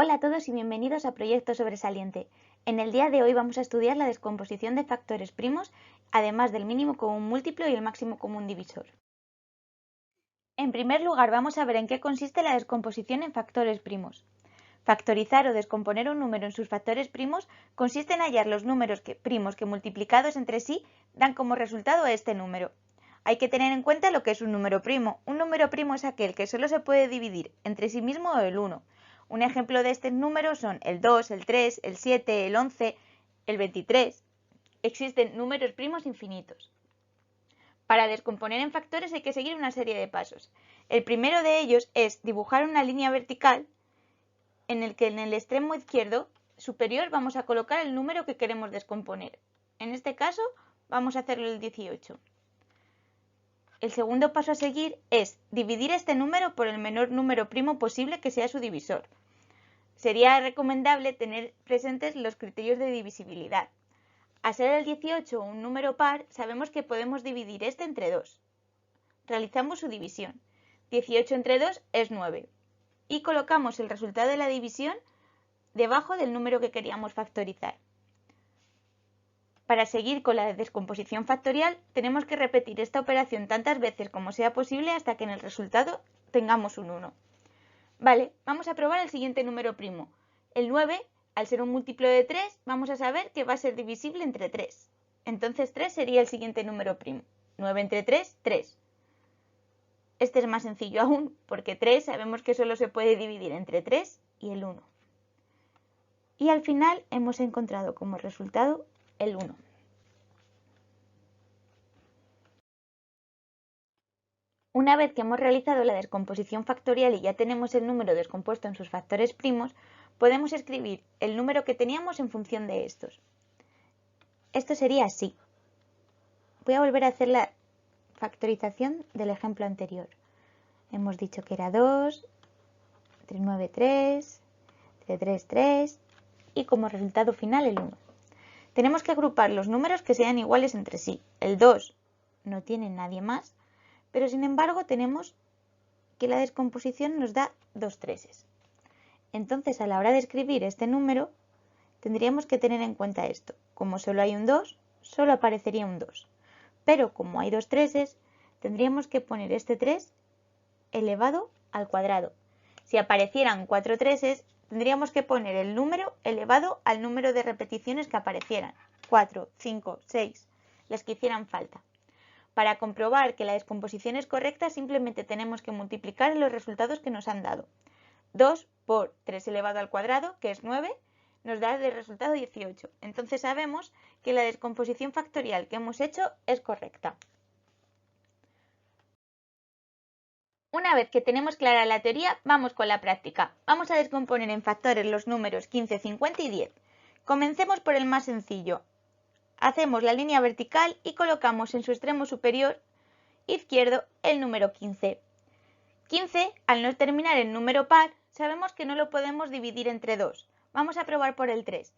Hola a todos y bienvenidos a Proyecto Sobresaliente. En el día de hoy vamos a estudiar la descomposición de factores primos, además del mínimo común múltiplo y el máximo común divisor. En primer lugar, vamos a ver en qué consiste la descomposición en factores primos. Factorizar o descomponer un número en sus factores primos consiste en hallar los números primos que multiplicados entre sí dan como resultado este número. Hay que tener en cuenta lo que es un número primo. Un número primo es aquel que solo se puede dividir entre sí mismo o el 1. Un ejemplo de estos números son el 2, el 3, el 7, el 11, el 23. Existen números primos infinitos. Para descomponer en factores hay que seguir una serie de pasos. El primero de ellos es dibujar una línea vertical en el que en el extremo izquierdo superior vamos a colocar el número que queremos descomponer. En este caso vamos a hacerlo el 18. El segundo paso a seguir es dividir este número por el menor número primo posible que sea su divisor. Sería recomendable tener presentes los criterios de divisibilidad. Al ser el 18 un número par, sabemos que podemos dividir este entre 2. Realizamos su división. 18 entre 2 es 9. Y colocamos el resultado de la división debajo del número que queríamos factorizar. Para seguir con la descomposición factorial, tenemos que repetir esta operación tantas veces como sea posible hasta que en el resultado tengamos un 1. Vale, vamos a probar el siguiente número primo. El 9, al ser un múltiplo de 3, vamos a saber que va a ser divisible entre 3. Entonces 3 sería el siguiente número primo. 9 entre 3, 3. Este es más sencillo aún, porque 3 sabemos que solo se puede dividir entre 3 y el 1. Y al final hemos encontrado como resultado el 1. Una vez que hemos realizado la descomposición factorial y ya tenemos el número descompuesto en sus factores primos, podemos escribir el número que teníamos en función de estos. Esto sería así. Voy a volver a hacer la factorización del ejemplo anterior. Hemos dicho que era 2, 3, 9, 3, 3, 3 y como resultado final el 1. Tenemos que agrupar los números que sean iguales entre sí. El 2 no tiene nadie más, pero sin embargo tenemos que la descomposición nos da 2 treses. Entonces, a la hora de escribir este número, tendríamos que tener en cuenta esto. Como solo hay un 2, solo aparecería un 2. Pero como hay 2 treses, tendríamos que poner este 3 elevado al cuadrado. Si aparecieran 4 treses, tendríamos que poner el número elevado al número de repeticiones que aparecieran. 4, 5, 6, las que hicieran falta. Para comprobar que la descomposición es correcta, simplemente tenemos que multiplicar los resultados que nos han dado. 2 por 3 elevado al cuadrado, que es 9, nos da de resultado 18. Entonces sabemos que la descomposición factorial que hemos hecho es correcta. Una vez que tenemos clara la teoría, vamos con la práctica. Vamos a descomponer en factores los números 15, 50 y 10. Comencemos por el más sencillo. Hacemos la línea vertical y colocamos en su extremo superior izquierdo el número 15. 15, al no terminar en número par, sabemos que no lo podemos dividir entre 2. Vamos a probar por el 3.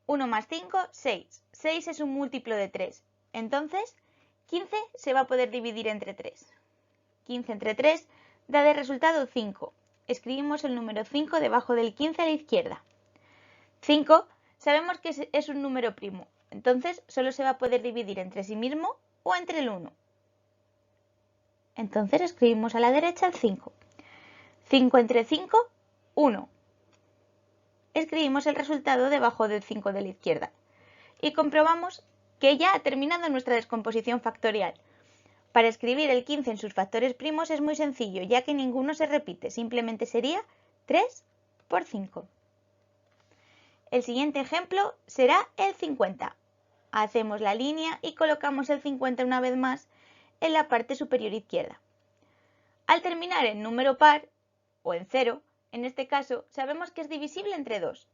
1 más 5, 6. 6 es un múltiplo de 3. Entonces, 15 se va a poder dividir entre 3. 15 entre 3 da de resultado 5. Escribimos el número 5 debajo del 15 a la izquierda. 5 sabemos que es un número primo. Entonces, solo se va a poder dividir entre sí mismo o entre el 1. Entonces escribimos a la derecha el 5. 5 entre 5, 1. Escribimos el resultado debajo del 5 de la izquierda. Y comprobamos que ya ha terminado nuestra descomposición factorial. Para escribir el 15 en sus factores primos es muy sencillo, ya que ninguno se repite. Simplemente sería 3 por 5. El siguiente ejemplo será el 50. Hacemos la línea y colocamos el 50 una vez más en la parte superior izquierda. Al terminar en número par, o en 0, en este caso, sabemos que es divisible entre 2.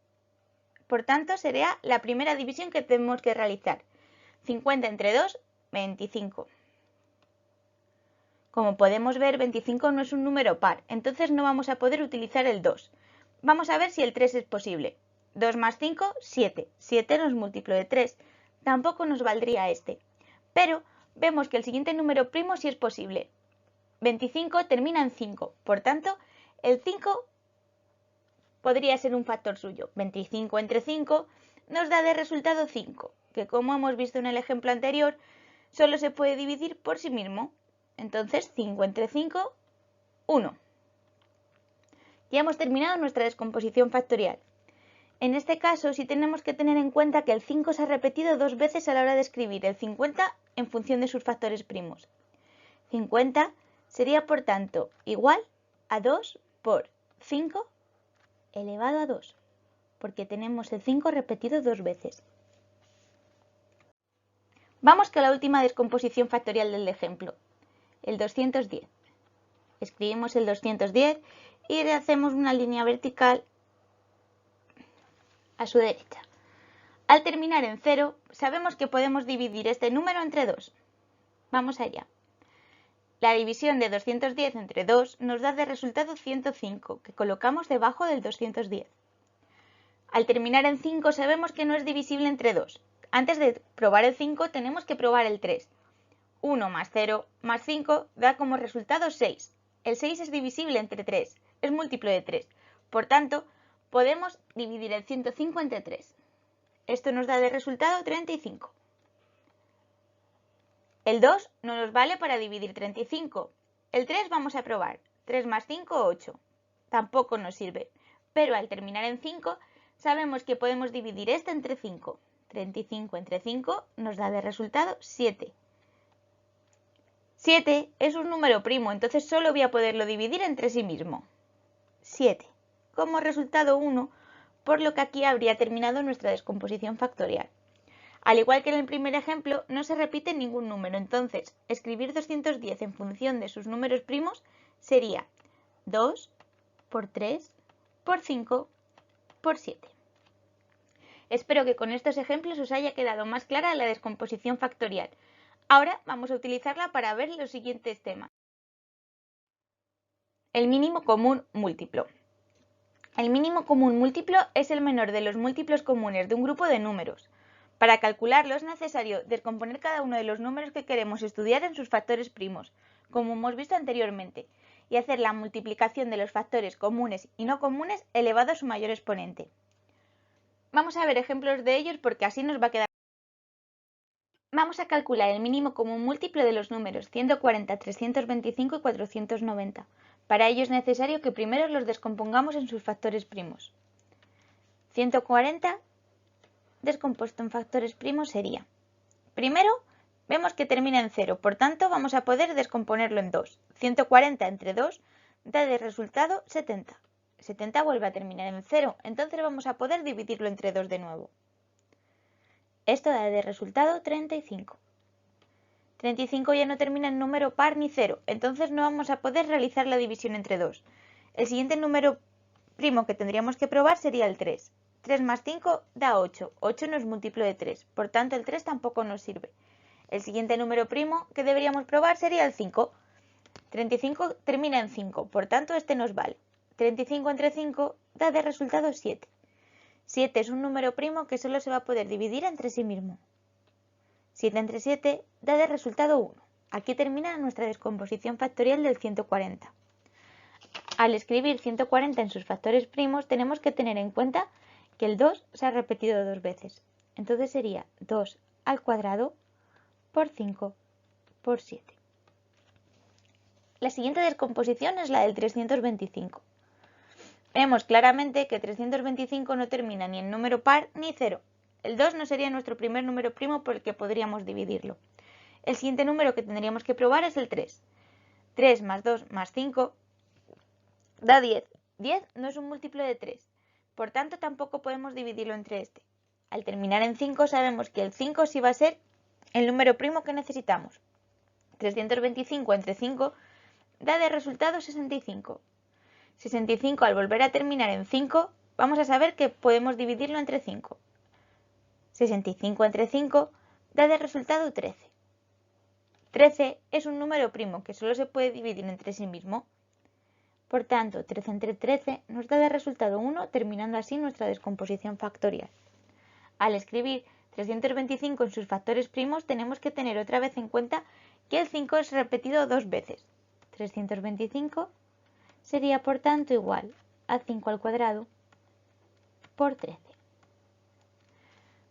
Por tanto, sería la primera división que tenemos que realizar. 50 entre 2, 25. Como podemos ver, 25 no es un número par, entonces no vamos a poder utilizar el 2. Vamos a ver si el 3 es posible. 2 más 5, 7. 7 no es múltiplo de 3. Tampoco nos valdría este. Pero vemos que el siguiente número primo sí es posible. 25 termina en 5. Por tanto, el 5 podría ser un factor suyo. 25 entre 5 nos da de resultado 5, que como hemos visto en el ejemplo anterior, solo se puede dividir por sí mismo. Entonces 5 entre 5, 1. Ya hemos terminado nuestra descomposición factorial. En este caso sí tenemos que tener en cuenta que el 5 se ha repetido 2 veces a la hora de escribir el 50 en función de sus factores primos. 50 sería por tanto igual a 2 por 5 elevado a 2, porque tenemos el 5 repetido 2 veces. Vamos con la última descomposición factorial del ejemplo, el 210. Escribimos el 210 y le hacemos una línea vertical a su derecha. Al terminar en 0, sabemos que podemos dividir este número entre 2. Vamos allá. La división de 210 entre 2 nos da de resultado 105, que colocamos debajo del 210. Al terminar en 5 sabemos que no es divisible entre 2. Antes de probar el 5 tenemos que probar el 3. 1 más 0 más 5 da como resultado 6. El 6 es divisible entre 3, es múltiplo de 3. Por tanto, podemos dividir el 105 entre 3. Esto nos da de resultado 35. El 2 no nos vale para dividir 35. El 3 vamos a probar. 3 más 5, 8. Tampoco nos sirve. Pero al terminar en 5, sabemos que podemos dividir este entre 5. 35 entre 5 nos da de resultado 7. 7 es un número primo, entonces solo voy a poderlo dividir entre sí mismo. 7. Como resultado 1, por lo que aquí habría terminado nuestra descomposición factorial. Al igual que en el primer ejemplo, no se repite ningún número, entonces escribir 210 en función de sus números primos sería 2 por 3 por 5 por 7. Espero que con estos ejemplos os haya quedado más clara la descomposición factorial. Ahora vamos a utilizarla para ver los siguientes temas. El mínimo común múltiplo. El mínimo común múltiplo es el menor de los múltiplos comunes de un grupo de números. Para calcularlo es necesario descomponer cada uno de los números que queremos estudiar en sus factores primos, como hemos visto anteriormente, y hacer la multiplicación de los factores comunes y no comunes elevado a su mayor exponente. Vamos a ver ejemplos de ellos porque así nos va a quedar. Vamos a calcular el mínimo común múltiplo de los números 140, 325 y 490. Para ello es necesario que primero los descompongamos en sus factores primos. 140 descompuesto en factores primos sería, primero vemos que termina en 0, por tanto vamos a poder descomponerlo en 2. 140 entre 2 da de resultado 70. 70 vuelve a terminar en 0, entonces vamos a poder dividirlo entre 2 de nuevo. Esto da de resultado 35. 35 ya no termina en número par ni 0, entonces no vamos a poder realizar la división entre 2. El siguiente número primo que tendríamos que probar sería el 3. 3 más 5 da 8. 8 no es múltiplo de 3, por tanto el 3 tampoco nos sirve. El siguiente número primo que deberíamos probar sería el 5. 35 termina en 5, por tanto este nos vale. 35 entre 5 da de resultado 7. 7 es un número primo que solo se va a poder dividir entre sí mismo. 7 entre 7 da de resultado 1. Aquí termina nuestra descomposición factorial del 140. Al escribir 140 en sus factores primos tenemos que tener en cuenta que el 2 se ha repetido 2 veces. Entonces sería 2 al cuadrado por 5 por 7. La siguiente descomposición es la del 325. Vemos claramente que 325 no termina ni en número par ni 0. El 2 no sería nuestro primer número primo por el que podríamos dividirlo. El siguiente número que tendríamos que probar es el 3. 3 más 2 más 5 da 10. 10 no es un múltiplo de 3, por tanto tampoco podemos dividirlo entre este. Al terminar en 5 sabemos que el 5 sí va a ser el número primo que necesitamos. 325 entre 5 da de resultado 65. 65 al volver a terminar en 5 vamos a saber que podemos dividirlo entre 5. 65 entre 5 da de resultado 13. 13 es un número primo que solo se puede dividir entre sí mismo. Por tanto, 13 entre 13 nos da de resultado 1, terminando así nuestra descomposición factorial. Al escribir 325 en sus factores primos tenemos que tener otra vez en cuenta que el 5 es repetido 2 veces. 325 sería por tanto igual a 5 al cuadrado por 13.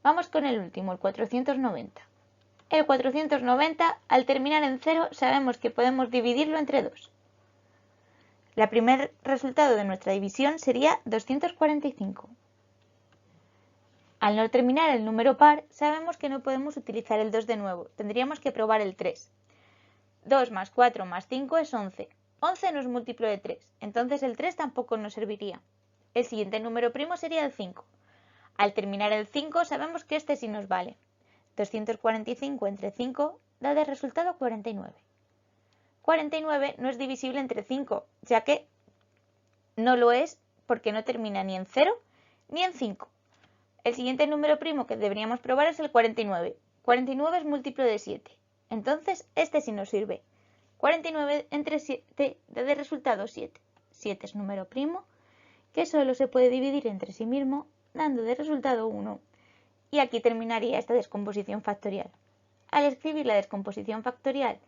Vamos con el último, el 490. El 490, al terminar en 0, sabemos que podemos dividirlo entre 2. El primer resultado de nuestra división sería 245. Al no terminar el número par, sabemos que no podemos utilizar el 2 de nuevo, tendríamos que probar el 3. 2 más 4 más 5 es 11. 11 no es múltiplo de 3, entonces el 3 tampoco nos serviría. El siguiente número primo sería el 5. Al terminar el 5 sabemos que este sí nos vale. 245 entre 5 da de resultado 49. 49 no es divisible entre 5, ya que no lo es porque no termina ni en 0 ni en 5. El siguiente número primo que deberíamos probar es el 49. 49 es múltiplo de 7, entonces este sí nos sirve. 49 entre 7 da de resultado 7. 7 es número primo que solo se puede dividir entre sí mismo dando de resultado 1. Y aquí terminaría esta descomposición factorial. Al escribir la descomposición factorial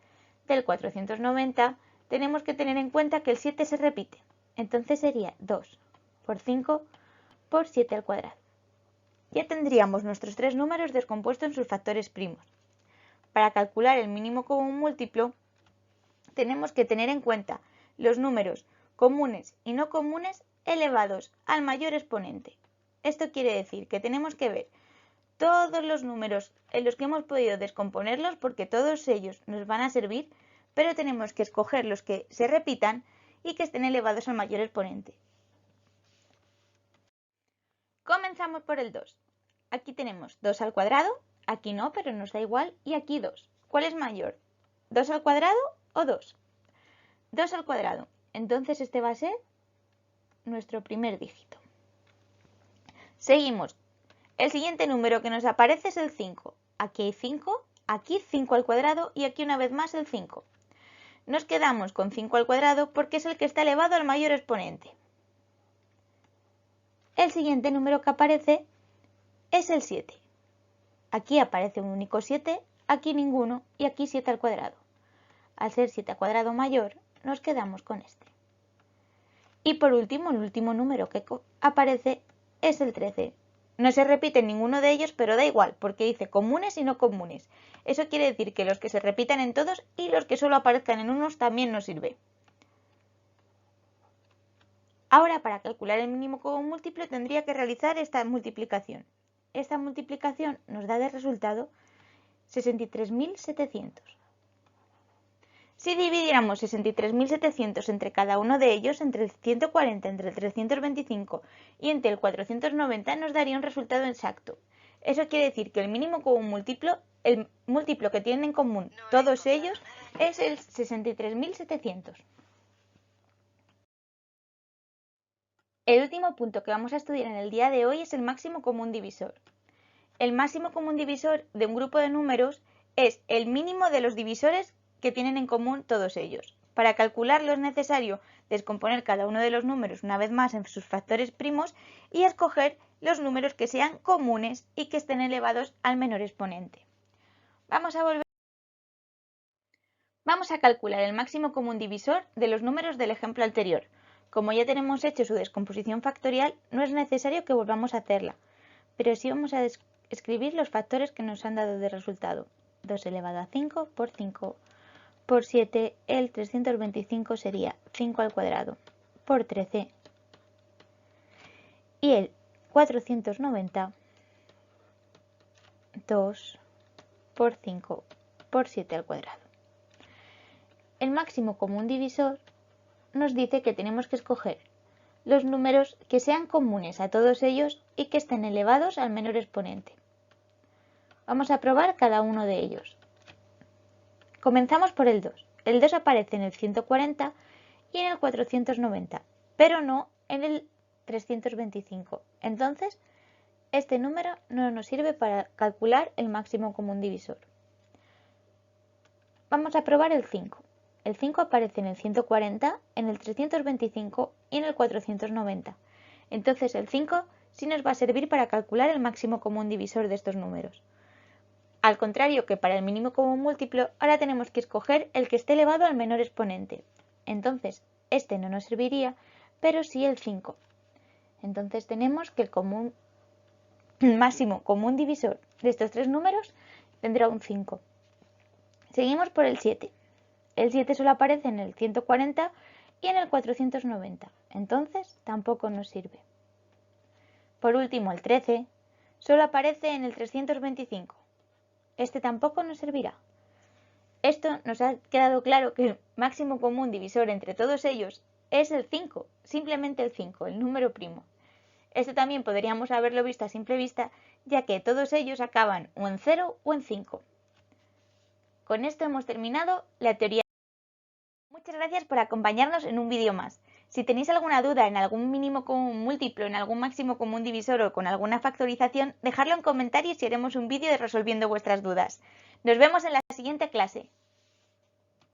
del 490, tenemos que tener en cuenta que el 7 se repite. Entonces sería 2 por 5 por 7 al cuadrado. Ya tendríamos nuestros tres números descompuestos en sus factores primos. Para calcular el mínimo común múltiplo, tenemos que tener en cuenta los números comunes y no comunes elevados al mayor exponente. Esto quiere decir que tenemos que ver todos los números en los que hemos podido descomponerlos porque todos ellos nos van a servir, pero tenemos que escoger los que se repitan y que estén elevados al mayor exponente. Comenzamos por el 2. Aquí tenemos 2 al cuadrado, aquí no, pero nos da igual, y aquí 2. ¿Cuál es mayor? ¿2 al cuadrado o 2? 2 al cuadrado. Entonces este va a ser nuestro primer dígito. Seguimos. El siguiente número que nos aparece es el 5. Aquí hay 5, aquí 5 al cuadrado y aquí una vez más el 5. Nos quedamos con 5 al cuadrado porque es el que está elevado al mayor exponente. El siguiente número que aparece es el 7. Aquí aparece un único 7, aquí ninguno y aquí 7 al cuadrado. Al ser 7 al cuadrado mayor, nos quedamos con este. Y por último, el último número que aparece es el 13. No se repite ninguno de ellos, pero da igual, porque dice comunes y no comunes. Eso quiere decir que los que se repitan en todos y los que solo aparezcan en unos también nos sirve. Ahora, para calcular el mínimo común múltiplo, tendría que realizar esta multiplicación. Esta multiplicación nos da de resultado 63.700. Si dividiéramos 63.700 entre cada uno de ellos, entre el 140, entre el 325 y entre el 490, nos daría un resultado exacto. Eso quiere decir que el mínimo común múltiplo, el múltiplo que tienen en común todos ellos, es el 63.700. El último punto que vamos a estudiar en el día de hoy es el máximo común divisor. El máximo común divisor de un grupo de números es el mínimo de los divisores que tienen en común todos ellos. Para calcularlo es necesario descomponer cada uno de los números una vez más en sus factores primos y escoger los números que sean comunes y que estén elevados al menor exponente. Vamos a calcular el máximo común divisor de los números del ejemplo anterior. Como ya tenemos hecho su descomposición factorial, no es necesario que volvamos a hacerla, pero sí vamos a escribir los factores que nos han dado de resultado. 2 elevado a 5 por 5 por 7, el 325 sería 5 al cuadrado por 13 y el 490, 2 por 5 por 7 al cuadrado. El máximo común divisor nos dice que tenemos que escoger los números que sean comunes a todos ellos y que estén elevados al menor exponente. Vamos a probar cada uno de ellos. Comenzamos por el 2. El 2 aparece en el 140 y en el 490, pero no en el 325. Entonces, este número no nos sirve para calcular el máximo común divisor. Vamos a probar el 5. El 5 aparece en el 140, en el 325 y en el 490. Entonces, el 5 sí nos va a servir para calcular el máximo común divisor de estos números. Al contrario que para el mínimo común múltiplo, ahora tenemos que escoger el que esté elevado al menor exponente. Entonces, este no nos serviría, pero sí el 5. Entonces tenemos que el máximo común divisor de estos tres números tendrá un 5. Seguimos por el 7. El 7 solo aparece en el 140 y en el 490, entonces tampoco nos sirve. Por último, el 13 solo aparece en el 325. Este tampoco nos servirá. Esto nos ha quedado claro que el máximo común divisor entre todos ellos es el 5, simplemente el 5, el número primo. Esto también podríamos haberlo visto a simple vista, ya que todos ellos acaban o en 0 o en 5. Con esto hemos terminado la teoría. Muchas gracias por acompañarnos en un vídeo más. Si tenéis alguna duda en algún mínimo común múltiplo, en algún máximo común divisor o con alguna factorización, dejadlo en comentarios y haremos un vídeo de resolviendo vuestras dudas. Nos vemos en la siguiente clase.